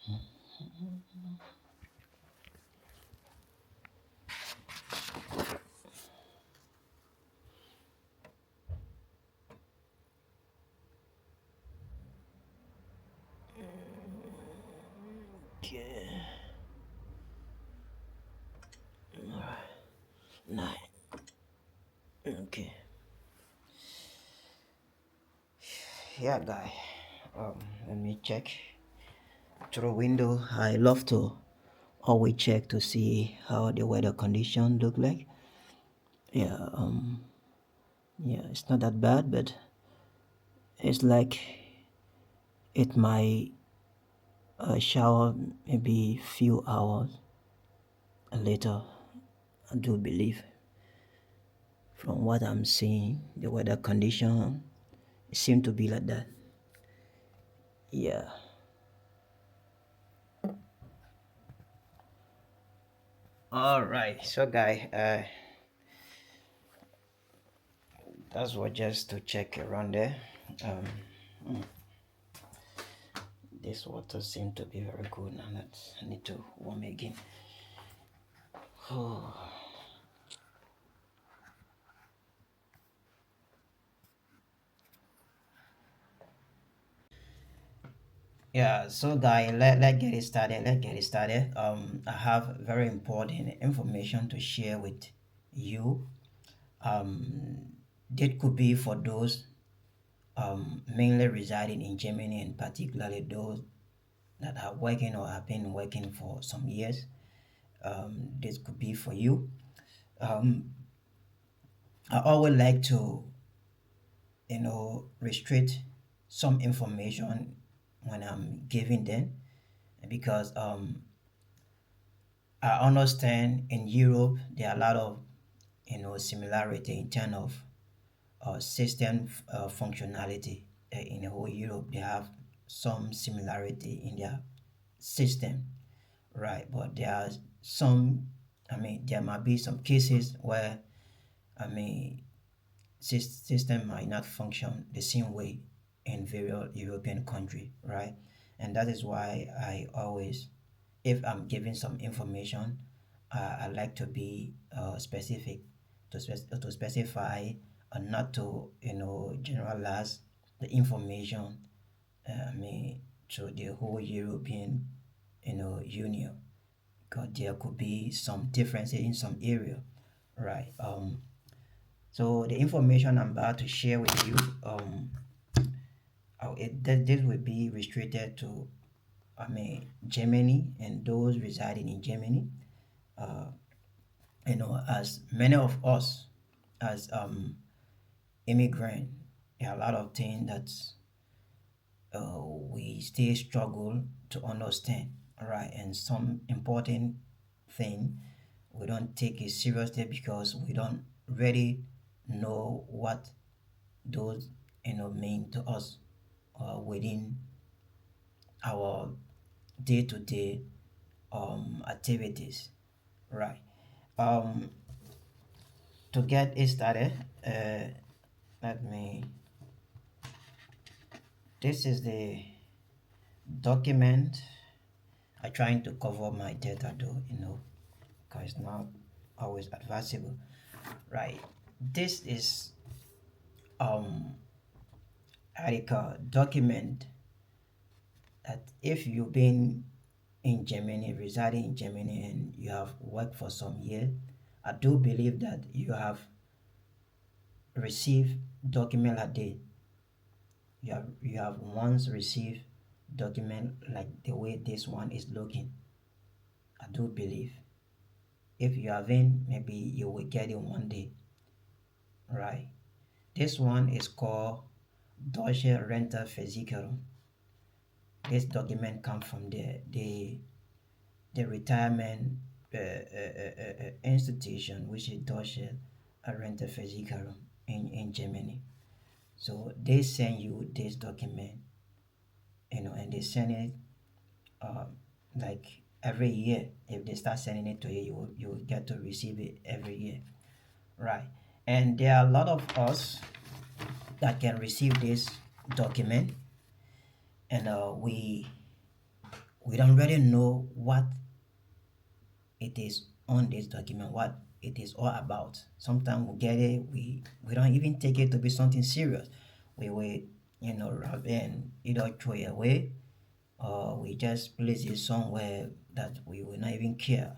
Okay. Nine. Okay. Yeah, guy. Let me check through window. I love to always check to see how the weather condition look like. Yeah. Yeah. It's not that bad, but it's like it might shower maybe few hours later. I do believe from what I'm seeing, the weather condition seem to be like that. Yeah. All right. So, guy, that's what just to check around there. Um, this water seem to be very good now. Let's I need to warm again. Oh. Yeah, so guy, let get it started. Let's get it started. I have very important information to share with you. Um, that could be for those mainly residing in Germany, and particularly those that are working or have been working for some years. This could be for you. Um, I always like to, restrict some information when I'm giving them, because I understand in Europe there are a lot of similarity in terms of system functionality. In the whole Europe, they have some similarity in their system, right? But there are some, there might be some cases where, I mean, system might not function the same way in various European country, right? And that is why I always, if I'm giving some information, I like to be specific, to specify, and not to generalize the information. I mean, to the whole European Union, because there could be some differences in some area, right? So the information I'm about to share with you, this will be restricted to, Germany and those residing in Germany. Uh, as many of us as immigrant, there are a lot of things that we still struggle to understand, right? And some important thing we don't take it seriously because we don't really know what those mean to us within our day-to-day activities, right? um to get it started, let me this is the document. I trying to cover my data though, because it's not always advisable, right? This is um article document that if you've been in Germany, residing in Germany, and you have worked for some years, I do believe that you have received document like this. You have once received document like the way this one is looking. I do believe. If you haven't, maybe you will get it one day, right? This one is called Deutsche Rentenversicherung. This document comes from the retirement institution, which is Deutsche Rentenversicherung in Germany. So they send you this document, and they send it uh, like every year. If they start sending it to you, you will get to receive it every year, right? And there are a lot of us that can receive this document, and we we don't really know what it is on this document, what it is all about. Sometimes we get it, we don't even take it to be something serious. We will, rather than either throw it away, or we just place it somewhere that we will not even care,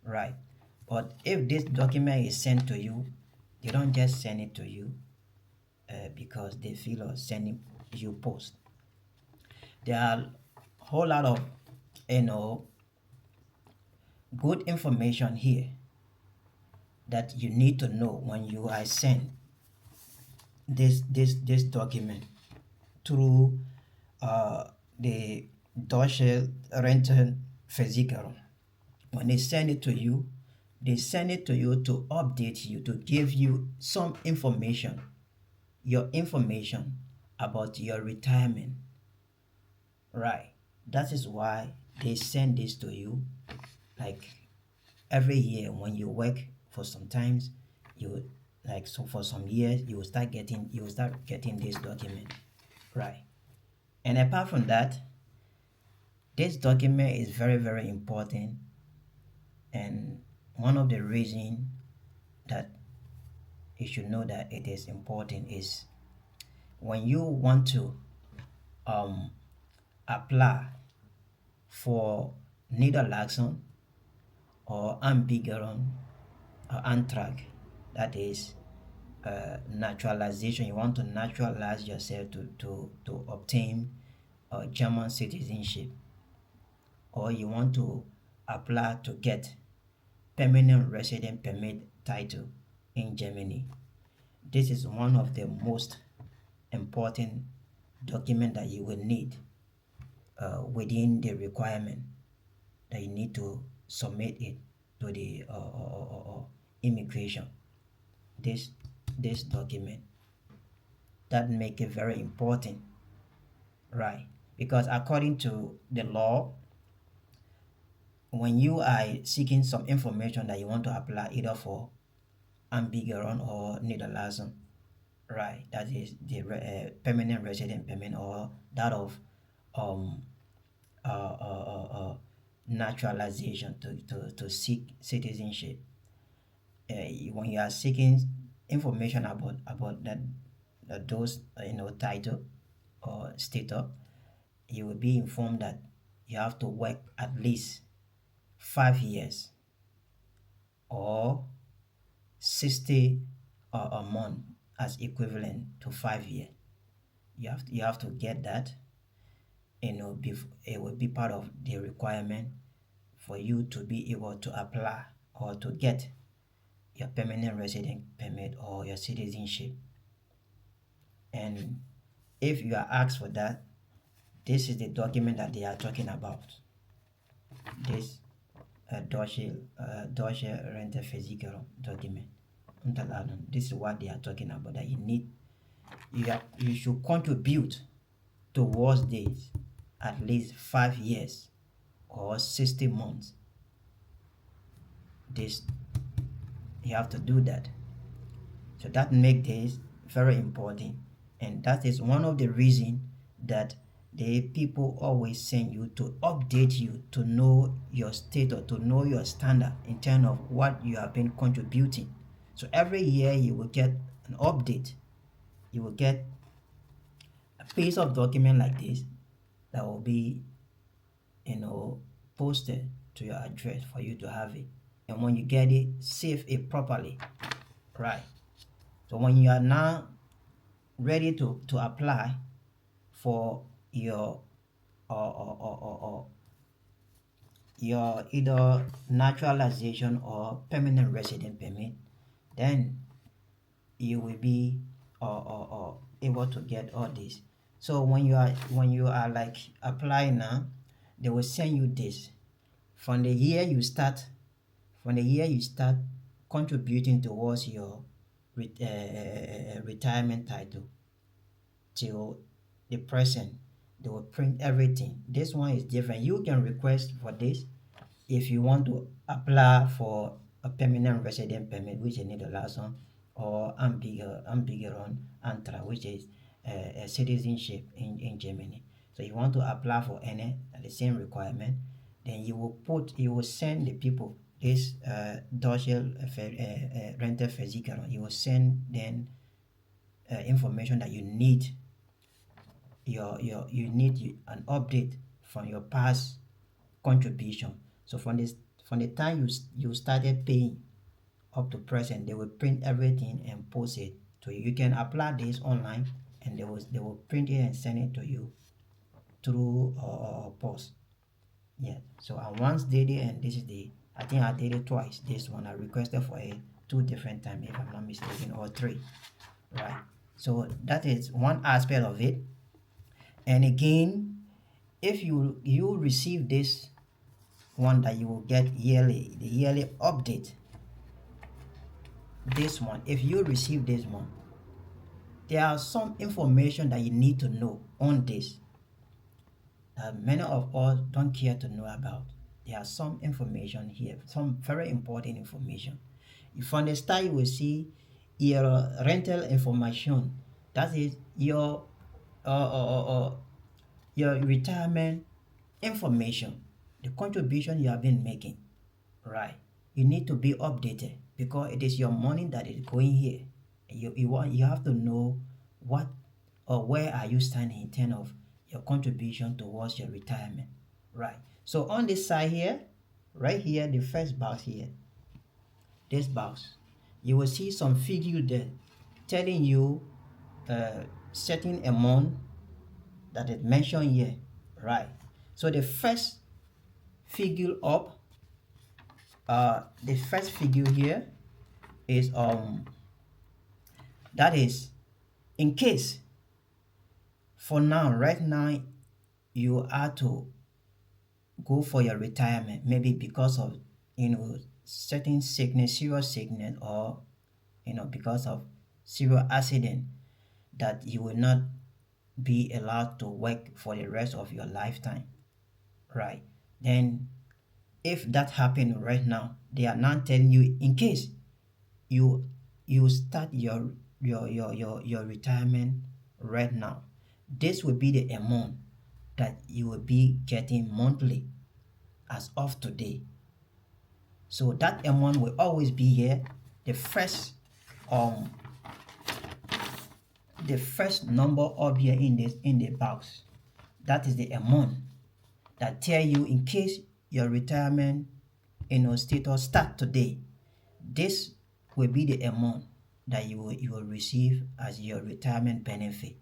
right? But if this document is sent to you, they don't just send it to you because they feel of sending you post. There are a whole lot of, you know good information here that you need to know when you are sent this document through the Deutsche Rentenversicherung. When they send it to you, they send it to you to update you, to give you some information, your information about your retirement, right? That is why they send this to you, like every year when you work for some times, you like, so for some years you will start getting this document, right? And apart from that, this document is very, very important. And one of the reasons that you should know that it is important is when you want to um apply for Niederlassung or Ambiguron or Antrag, that is naturalization. You want to naturalize yourself to obtain German citizenship, or you want to apply to get permanent resident permit title in Germany. This is one of the most important document that you will need within the requirement that you need to submit it to the immigration. This document that make it very important, right? Because according to the law, when you are seeking some information that you want to apply either for Ambiguron or Niederlassung, right, that is the permanent resident permit, or that of um naturalization, to seek citizenship. When you are seeking information about those title or status, you will be informed that you have to work at least 5 years or 60 a month, as equivalent to 5 years. You have to get that. It will be part of the requirement for you to be able to apply or to get your permanent resident permit or your citizenship. And if you are asked for that, this is the document that they are talking about. This Deutsche Rentenversicherung document. This is what they are talking about, that you should contribute towards this at least 5 years or 60 months. This, you have to do that. So that makes this very important, and that is one of the reasons that the people always send you to update you, to know your status, to know your standard in terms of what you have been contributing. So every year you will get an update. You will get a piece of document like this that will be posted to your address for you to have it. And when you get it, save it properly, right? So when you are now ready to apply for your your either naturalization or permanent resident permit, then you will be able to get all this. So when you are like applying now, they will send you this from the year you start contributing towards your retirement title till the present. They will print everything. This one is different. You can request for this if you want to apply for a permanent resident permit, which is Niederlassung, or Ambiguron Antrag, which is a citizenship in Germany. So you want to apply for any the same requirement, then you will send the people this Deutsche Renteversicherung. You will send then information that you need you need an update from your past contribution. So from the time you started paying up to present, they will print everything and post it to you. You can apply this online, and they will print it and send it to you through post. Yeah. So I once did it, and this is I think I did it twice. This one I requested for it 2 different times, if I'm not mistaken, or 3. Right. So that is one aspect of it. And again, if you receive this one that you will get yearly, the yearly update, this one, if you receive this one, there are some information that you need to know on this that many of us don't care to know about. There are some information here, some very important information. From the start, you will see your rental information. That is your retirement information, the contribution you have been making. Right. You need to be updated because it is your money that is going here. You have to know what or where are you standing in terms of your contribution towards your retirement. Right. So on this side here, right here, the first box here, this box, you will see some figure there telling you certain amount that is mentioned here. Right. So the first figure up, the first figure here is that is in case for now, right now, you are to go for your retirement, maybe because of certain sickness, serious sickness, or because of serious accident, that you will not be allowed to work for the rest of your lifetime. Right. Then if that happened right now, they are not telling you in case you start your retirement right now, this will be the amount that you will be getting monthly as of today. So that amount will always be here. The first number up here in the box, that is the amount that tell you in case your retirement status start today, this will be the amount that you will receive as your retirement benefit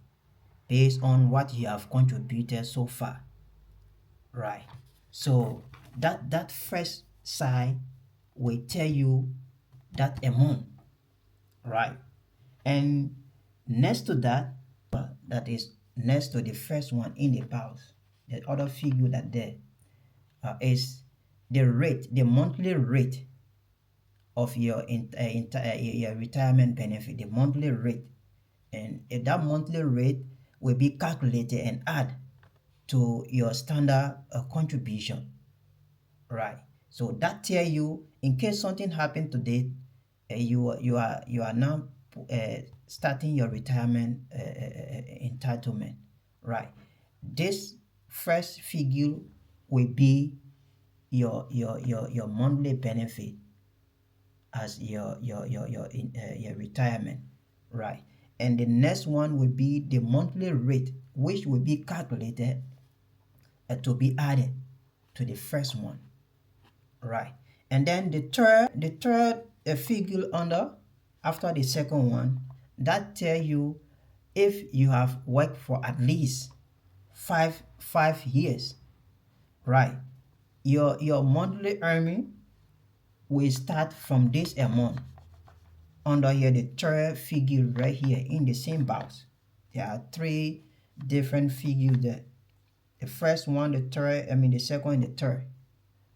based on what you have contributed so far. Right. So that first side will tell you that amount. Right. And next to that, that is next to the first one in the box, the other figure that there is the rate, the monthly rate of your retirement benefit, the monthly rate. And that monthly rate will be calculated and add to your standard contribution. Right. So that tell you in case something happened today, you are now starting your retirement entitlement. Right. This first figure will be your monthly benefit as your retirement. Right. And the next one will be the monthly rate, which will be calculated to be added to the first one. Right. And then the third figure under after the second one, that tell you if you have worked for at least five years. Right. Your monthly earning will start from this amount under here, the third figure right here in the same box. There are 3 different figures there. The first one, the second and the third.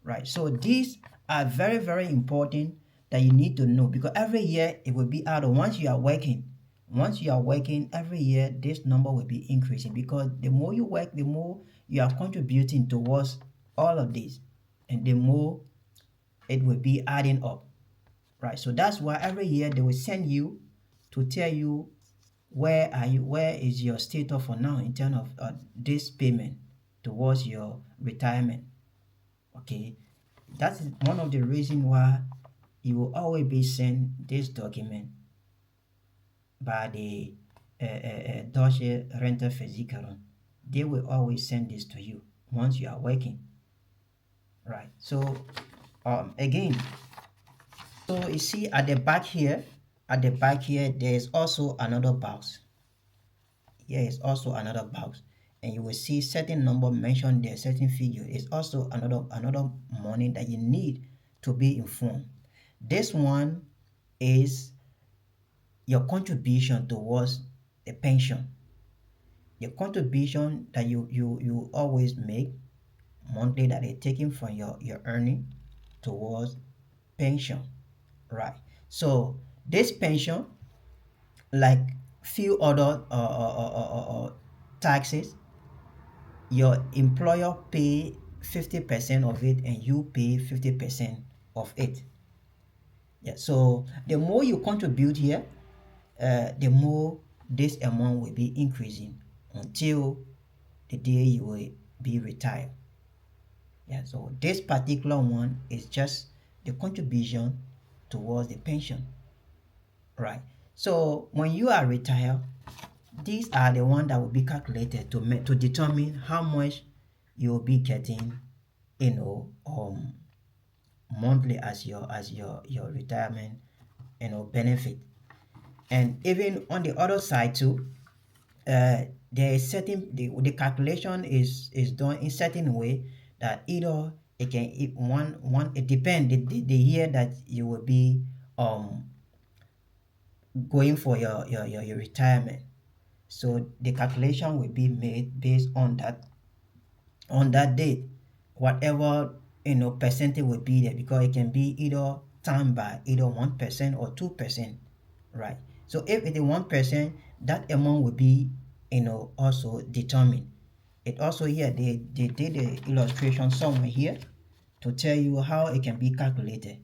Right. So these are very, very important that you need to know, because every year it will be added. Once you are working every year, this number will be increasing, because the more you work, the more you are contributing towards all of this, and the more it will be adding up. Right. So that's why every year they will send you to tell you where is your status for now in terms of this payment towards your retirement. Okay, that is one of the reasons why you will always be sent this document by the Deutsche Renteversicherung. They will always send this to you once you are working, right? So again, so you see at the back here, there is also another box. Here is also another box, and you will see certain number mentioned there, certain figure is also another money that you need to be informed. This one is your contribution towards the pension. The contribution that you always make monthly, that is taken from your earning towards pension, right? So this pension, like few other taxes, your employer pay 50% of it and you pay 50% of it. Yeah, so the more you contribute here, the more this amount will be increasing until the day you will be retired. Yeah, so this particular one is just the contribution towards the pension, right? So when you are retired, these are the ones that will be calculated to determine how much you will be getting, monthly as your retirement, benefit. And even on the other side too, there is certain the calculation is done in certain way that either it can it depend the year that you will be going for your retirement. So the calculation will be made based on that date, whatever percentage will be there, because it can be either time by either 1% or 2%, right? So if it is 1%, that amount will be also determined. It also here they did the illustration somewhere here to tell you how it can be calculated,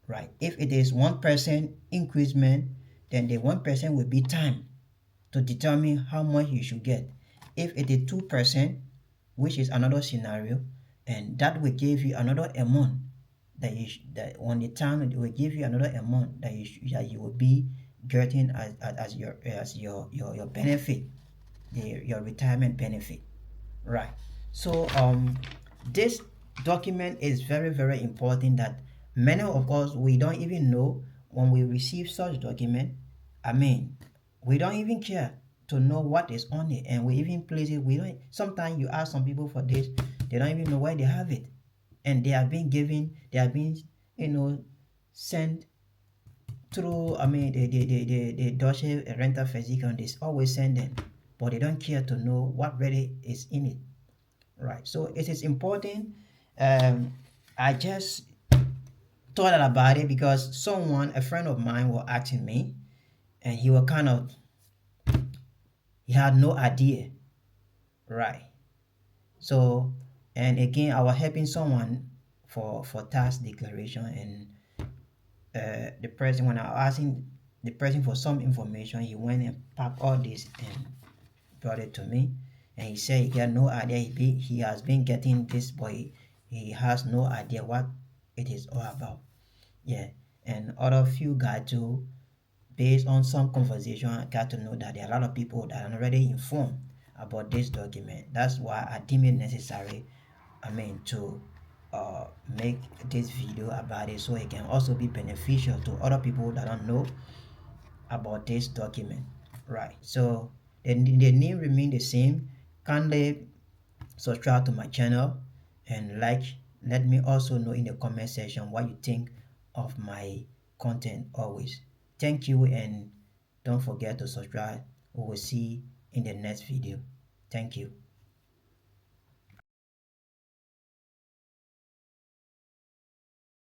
right? If it is 1% increment, then the 1% will be time to determine how much you should get. If it is 2%, which is another scenario, and that will give you another amount that on the time it will give you another amount that you will be getting as your benefit, your retirement benefit, right? So this document is very, very important, that many of us, we don't even know when we receive such document. I mean, we don't even care to know what is on it, and we even place it. We don't. Sometimes you ask some people for this, they don't even know where they have it, and they have been given, they have been sent through. I mean, the Deutsche Renteversicherung, they always send them, but they don't care to know what really is in it, right? So it is important. I just thought about it because a friend of mine, was asking me, and he was kind of, he had no idea, right? So, and again, I was helping someone for tax declaration, and the person, when I was asking the person for some information, he went and packed all this and brought it to me, and he said he got no idea. He has been getting this, but he has no idea what it is all about. Yeah, and other few guys too, based on some conversation, I got to know that there are a lot of people that are already informed about this document. That's why I deem it necessary, I mean, to make this video about it, so it can also be beneficial to other people that don't know about this document, right? So the name remain the same. Kindly subscribe to my channel and let me also know in the comment section what you think of my content always. Thank you, and don't forget to subscribe. We will see in the next video. Thank you.